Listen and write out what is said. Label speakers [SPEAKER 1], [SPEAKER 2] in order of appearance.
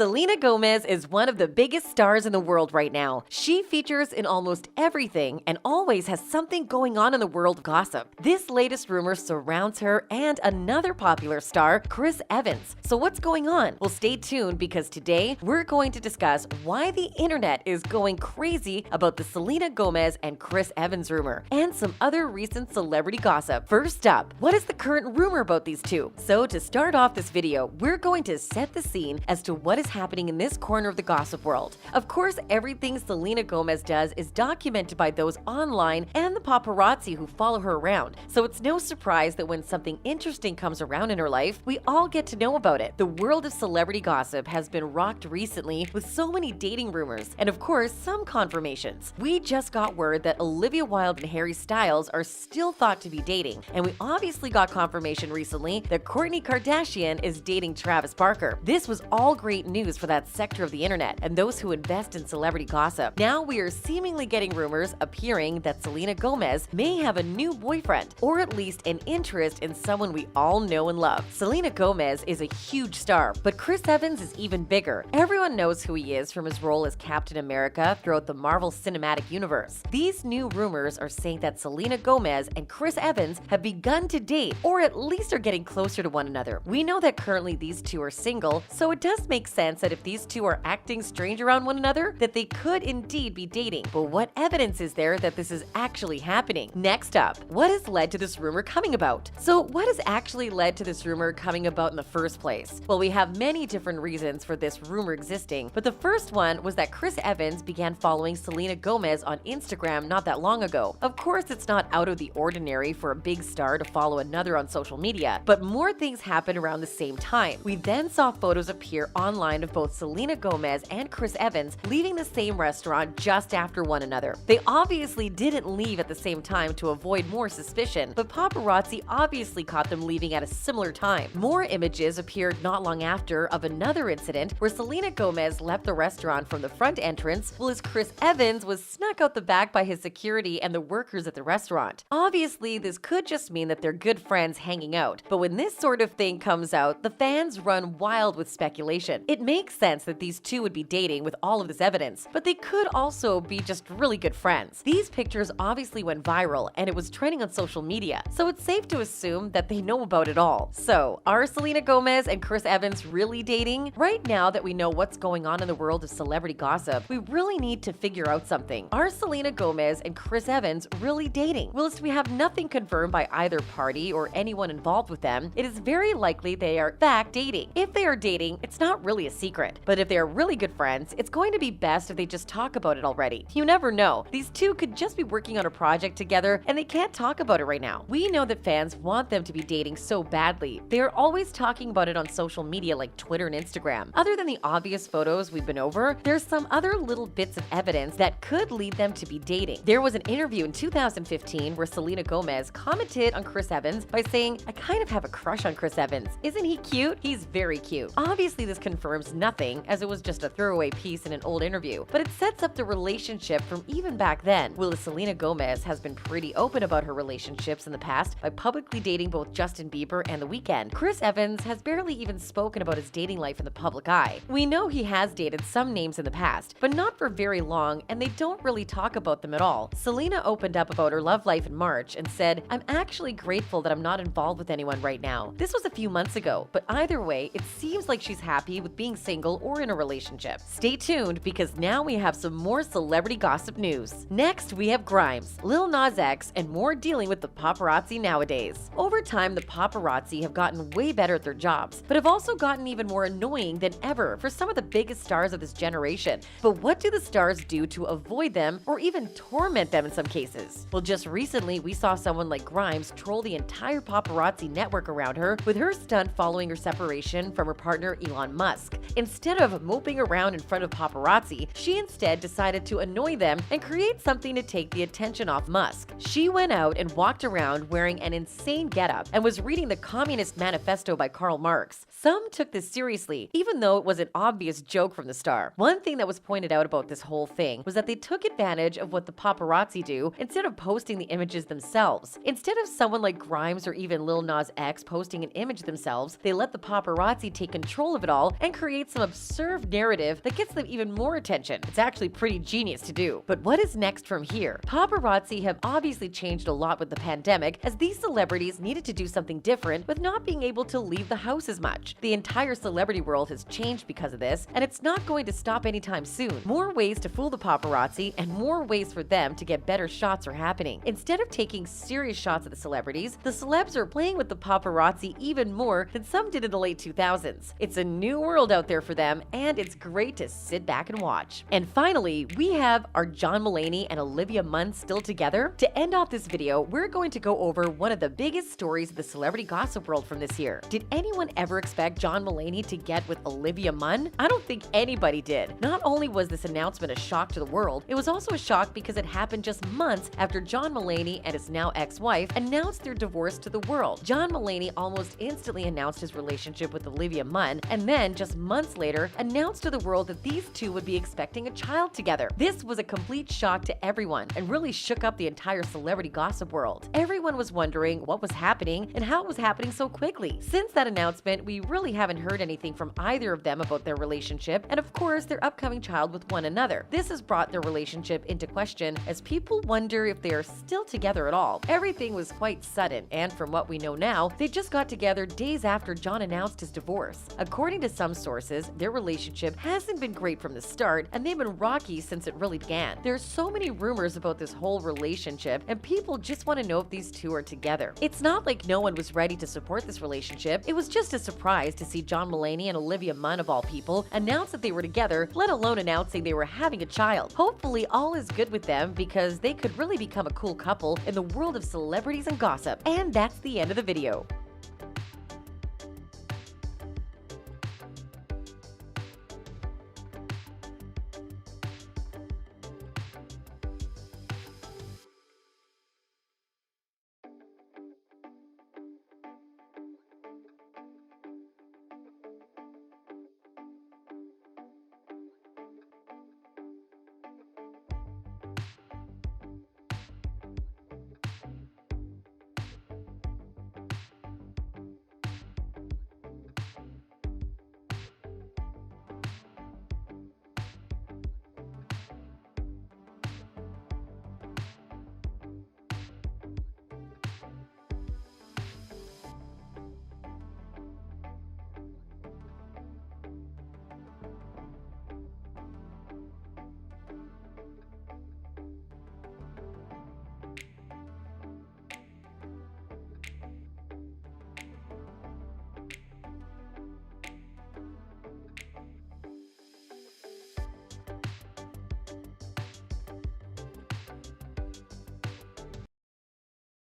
[SPEAKER 1] Selena Gomez is one of the biggest stars in the world right now. She features in almost everything and always has something going on in the world of gossip. This latest rumor surrounds her and another popular star, Chris Evans. So what's going on? Well, stay tuned because today we're going to discuss why the internet is going crazy about the Selena Gomez and Chris Evans rumor and some other recent celebrity gossip. First up, what is the current rumor about these two? So to start off this video, we're going to set the scene as to what is happening in this corner of the gossip world. Of course, everything Selena Gomez does is documented by those online and the paparazzi who follow her around. So it's no surprise that when something interesting comes around in her life, we all get to know about it. The world of celebrity gossip has been rocked recently with so many dating rumors and of course some confirmations. We just got word that Olivia Wilde and Harry Styles are still thought to be dating, and we obviously got confirmation recently that Kourtney Kardashian is dating Travis Barker. This was all great news for that sector of the internet and those who invest in celebrity gossip. Now we are seemingly getting rumors appearing that Selena Gomez may have a new boyfriend, or at least an interest in someone we all know and love. Selena Gomez is a huge star, but Chris Evans is even bigger. Everyone knows who he is from his role as Captain America throughout the Marvel Cinematic Universe. These new rumors are saying that Selena Gomez and Chris Evans have begun to date, or at least are getting closer to one another. We know that currently these two are single, so it does make sense that if these two are acting strange around one another, that they could indeed be dating. But what evidence is there that this is actually happening? Next up, what has led to this rumor coming about? So what has actually led to this rumor coming about in the first place? Well, we have many different reasons for this rumor existing, but the first one was that Chris Evans began following Selena Gomez on Instagram not that long ago. Of course, it's not out of the ordinary for a big star to follow another on social media, but more things happened around the same time. We then saw photos appear online of both Selena Gomez and Chris Evans leaving the same restaurant just after one another. They obviously didn't leave at the same time to avoid more suspicion, but paparazzi obviously caught them leaving at a similar time. More images appeared not long after of another incident where Selena Gomez left the restaurant from the front entrance, while as Chris Evans was snuck out the back by his security and the workers at the restaurant. Obviously, this could just mean that they're good friends hanging out, but when this sort of thing comes out, the fans run wild with speculation. It makes sense that these two would be dating with all of this evidence, but they could also be just really good friends. These pictures obviously went viral and it was trending on social media, so it's safe to assume that they know about it all. So, are Selena Gomez and Chris Evans really dating? Right now that we know what's going on in the world of celebrity gossip, we really need to figure out something. Are Selena Gomez and Chris Evans really dating? Whilst we have nothing confirmed by either party or anyone involved with them, it is very likely they are in fact dating. If they are dating, it's not really a secret, but if they are really good friends, it's going to be best if they just talk about it already. You never know. These two could just be working on a project together and they can't talk about it right now. We know that fans want them to be dating so badly. They are always talking about it on social media like Twitter and Instagram. Other than the obvious photos we've been over, there's some other little bits of evidence that could lead them to be dating. There was an interview in 2015 where Selena Gomez commented on Chris Evans by saying, "I kind of have a crush on Chris Evans. Isn't he cute? He's very cute." Obviously, this confirms nothing as it was just a throwaway piece in an old interview, but it sets up the relationship from even back then. While Selena Gomez has been pretty open about her relationships in the past by publicly dating both Justin Bieber and The Weeknd, Chris Evans has barely even spoken about his dating life in the public eye. We know he has dated some names in the past, but not for very long, and they don't really talk about them at all. Selena opened up about her love life in March and said, "I'm actually grateful that I'm not involved with anyone right now." This was a few months ago, but either way, it seems like she's happy with being single or in a relationship. Stay tuned because now we have some more celebrity gossip news. Next, we have Grimes, Lil Nas X, and more dealing with the paparazzi nowadays. Over time, the paparazzi have gotten way better at their jobs, but have also gotten even more annoying than ever for some of the biggest stars of this generation. But what do the stars do to avoid them or even torment them in some cases? Well, just recently, we saw someone like Grimes troll the entire paparazzi network around her with her stunt following her separation from her partner Elon Musk. Instead of moping around in front of paparazzi, she instead decided to annoy them and create something to take the attention off Musk. She went out and walked around wearing an insane getup and was reading the Communist Manifesto by Karl Marx. Some took this seriously, even though it was an obvious joke from the star. One thing that was pointed out about this whole thing was that they took advantage of what the paparazzi do instead of posting the images themselves. Instead of someone like Grimes or even Lil Nas X posting an image themselves, they let the paparazzi take control of it all and create create some absurd narrative that gets them even more attention. It's actually pretty genius to do. But what is next from here? Paparazzi have obviously changed a lot with the pandemic, as these celebrities needed to do something different with not being able to leave the house as much. The entire celebrity world has changed because of this, and it's not going to stop anytime soon. More ways to fool the paparazzi and more ways for them to get better shots are happening. Instead of taking serious shots of the celebrities, the celebs are playing with the paparazzi even more than some did in the late 2000s. It's a new world out there for them, and it's great to sit back and watch. And finally, we have our John Mulaney and Olivia Munn still together? To end off this video, we're going to go over one of the biggest stories of the celebrity gossip world from this year. Did anyone ever expect John Mulaney to get with Olivia Munn? I don't think anybody did. Not only was this announcement a shock to the world, it was also a shock because it happened just months after John Mulaney and his now ex-wife announced their divorce to the world. John Mulaney almost instantly announced his relationship with Olivia Munn, and then just months later announced to the world that these two would be expecting a child together. This was a complete shock to everyone and really shook up the entire celebrity gossip world. Everyone was wondering what was happening and how it was happening so quickly. Since that announcement, we really haven't heard anything from either of them about their relationship and, of course, their upcoming child with one another. This has brought their relationship into question as people wonder if they are still together at all. Everything was quite sudden, and from what we know now, they just got together days after John announced his divorce. According to some sources, their relationship hasn't been great from the start, and they've been rocky since it really began. There's so many rumors about this whole relationship, and people just want to know if these two are together. It's not like no one was ready to support this relationship. It was just a surprise to see John Mulaney and Olivia Munn, of all people, announce that they were together, let alone announcing they were having a child. Hopefully all is good with them, because they could really become a cool couple in the world of celebrities and gossip. And that's the end of the video.